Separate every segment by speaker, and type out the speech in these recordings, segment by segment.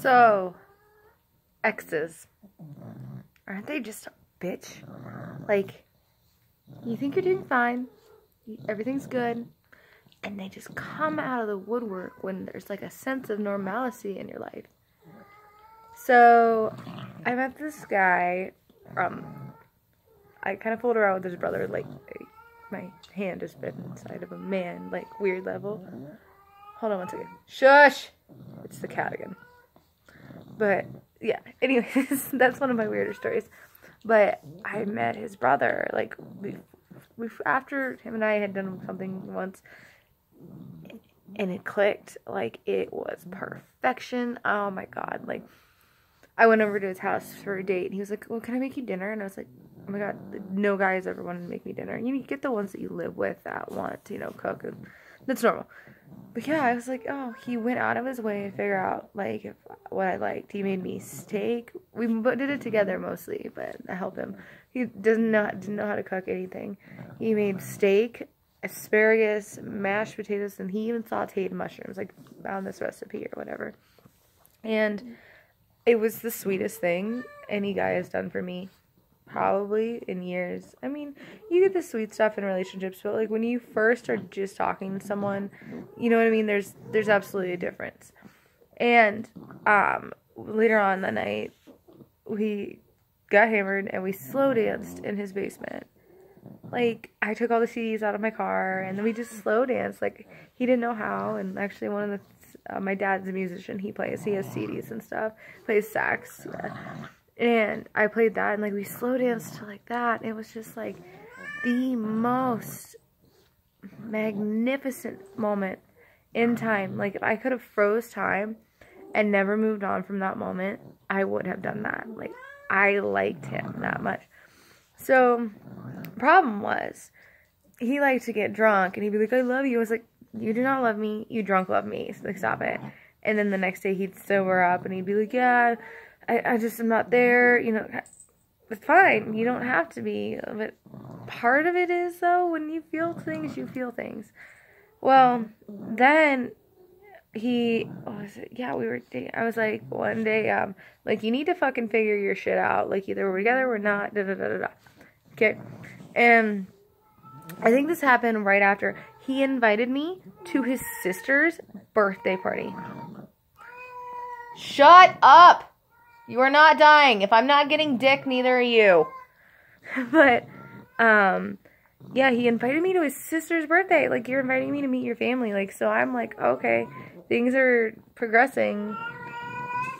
Speaker 1: So, exes, aren't they just a bitch? Like, you think you're doing fine, everything's good, and they just come out of the woodwork when there's like a sense of normalcy in your life. So, I met this guy, I kind of fooled around with his brother, like, my hand has been inside of a man, like, weird level. Hold on one second. Shush! It's the cat again. But, yeah, anyways, that's one of my weirder stories. But I met his brother, like, after him and I had done something once, and it clicked, like, it was perfection. Oh my god, like, I went over to his house for a date, and he was like, well, can I make you dinner? And I was like, oh my god, no guy has ever wanted to make me dinner. You get the ones that you live with that want to, cook, and that's normal. But yeah, I was like, oh, he went out of his way to figure out, like, what I liked. He made me steak. We did it together mostly, but I helped him. He didn't know how to cook anything. He made steak, asparagus, mashed potatoes, and he even sauteed mushrooms, like, found this recipe or whatever. And it was the sweetest thing any guy has done for me, probably, in years. I mean, you get the sweet stuff in relationships, but, like, when you first are just talking to someone, you know what I mean? There's absolutely a difference. And, later on that night, we got hammered, and we slow danced in his basement. Like, I took all the CDs out of my car, and then we just slow danced. Like, he didn't know how, and actually one of the my dad's a musician. He has CDs and stuff, plays sax, and I played that, and like we slow danced to like that. It was just like the most magnificent moment in time. Like, if I could have froze time and never moved on from that moment, I would have done that. Like, I liked him that much. So, problem was, he liked to get drunk, and he'd be like, I love you. I was like, you do not love me, you drunk love me, so like, stop it. And then the next day he'd sober up, and he'd be like, yeah, I just am not there, it's fine, you don't have to be. But part of it is, though, when you feel things, you feel things. Well, then we were dating. I was like, one day, like, you need to fucking figure your shit out, like, either we're together or not, okay? And I think this happened right after he invited me to his sister's birthday party. Shut up! You are not dying. If I'm not getting dick, neither are you. But, yeah, he invited me to his sister's birthday. Like, you're inviting me to meet your family. Like, so I'm like, okay, things are progressing.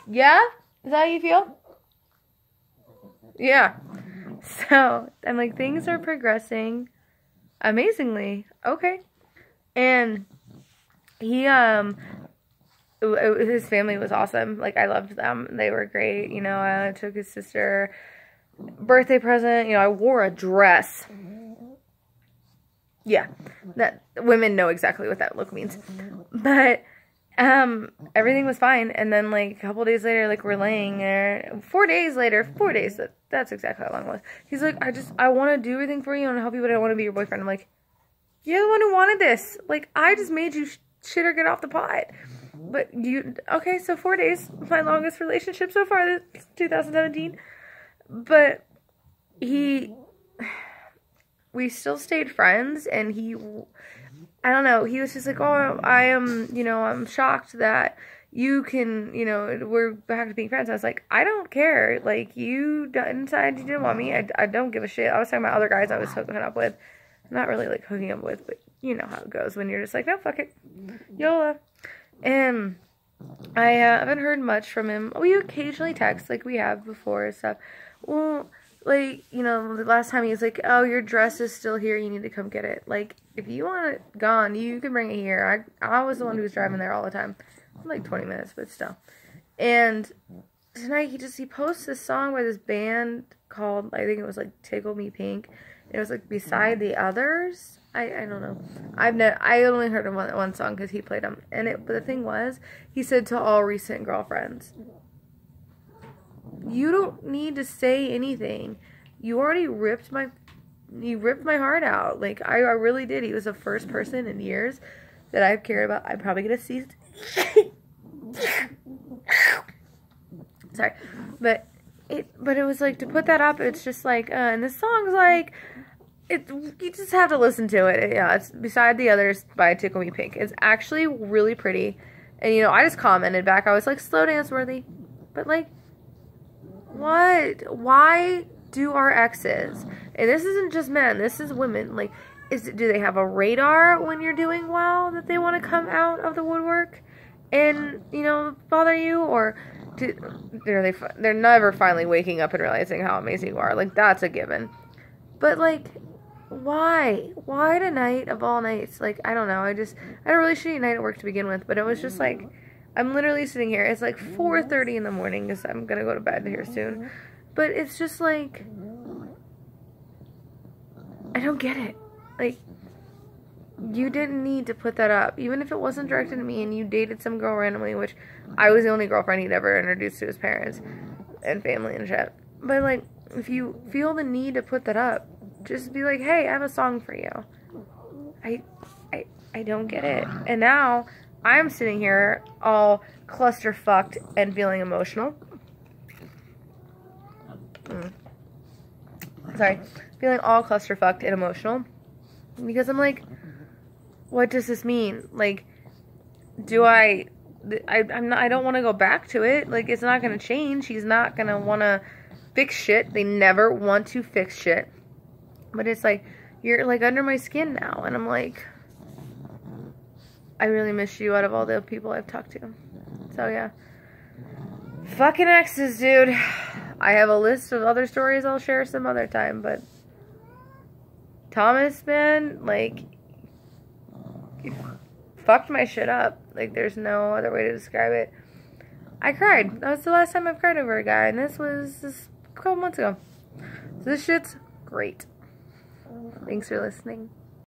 Speaker 1: Yeah? Is that how you feel? Yeah. So, I'm like, things are progressing amazingly. Okay. And he, his family was awesome. Like, I loved them. They were great. I took his sister birthday present. I wore a dress. Yeah. That women know exactly what that look means. But, everything was fine. And then, like, a couple days later, like, we're laying there. 4 days later, 4 days. That's exactly how long it was. He's like, I want to do everything for you. I want to help you, but I don't want to be your boyfriend. I'm like, you're the one who wanted this. Like, I just made you shit or get off the pot. But okay, so 4 days. My longest relationship so far, this 2017. But we still stayed friends, and I don't know, he was just like, oh, I'm shocked that you can, we're back to being friends. I was like, I don't care. Like, you decided you didn't want me. I don't give a shit. I was talking about other guys I was hooking up with. Not really, like, hooking up with, but you know how it goes when you're just like, no, fuck it. YOLO. And I haven't heard much from him. We occasionally text, like we have before and stuff. Well, like, the last time he was like, oh, your dress is still here, you need to come get it. Like, if you want it gone, you can bring it here. I was the one who was driving there all the time. Like 20 minutes, but still. And tonight he posts this song by this band called, I think it was like Tickle Me Pink. It was like Beside the Others. I don't know. I only heard of one song because he played them. But the thing was, he said, to all recent girlfriends, you don't need to say anything. You already ripped my heart out. Like, I really did. He was the first person in years that I've cared about. I'm probably gonna see Sorry. But it was like, to put that up, it's just like, and this song's like, you just have to listen to it. Yeah, it's Beside the Others by Tickle Me Pink. It's actually really pretty. And, you know, I just commented back. I was like, slow dance worthy. But, like, what? Why do our exes, and this isn't just men, this is women, like, do they have a radar when you're doing well that they want to come out of the woodwork and, you know, bother you? Or they're never finally waking up and realizing how amazing you are? Like, that's a given. But, like, why tonight of all nights? Like, I don't know. I had a really shitty night at work to begin with, but it was just like, I'm literally sitting here. It's like 4:30 in the morning because I'm gonna go to bed here soon. But it's just like, I don't get it. Like, you didn't need to put that up, even if it wasn't directed at me and you dated some girl randomly, which I was the only girlfriend he'd ever introduced to his parents and family and shit. But, like, if you feel the need to put that up, just be like, hey, I have a song for you. I don't get it. And now I'm sitting here all clusterfucked and feeling emotional. Sorry. Feeling all clusterfucked and emotional. Because I'm like, what does this mean? Like, I don't want to go back to it. Like, it's not going to change. He's not going to want to fix shit. They never want to fix shit. But it's like, you're like under my skin now. And I'm like, I really miss you out of all the people I've talked to. So, yeah. Fucking exes, dude. I have a list of other stories I'll share some other time, but Thomas, man, like, he fucked my shit up. Like, there's no other way to describe it. I cried. That was the last time I've cried over a guy, and this was just a couple months ago. So this shit's great. Thanks for listening.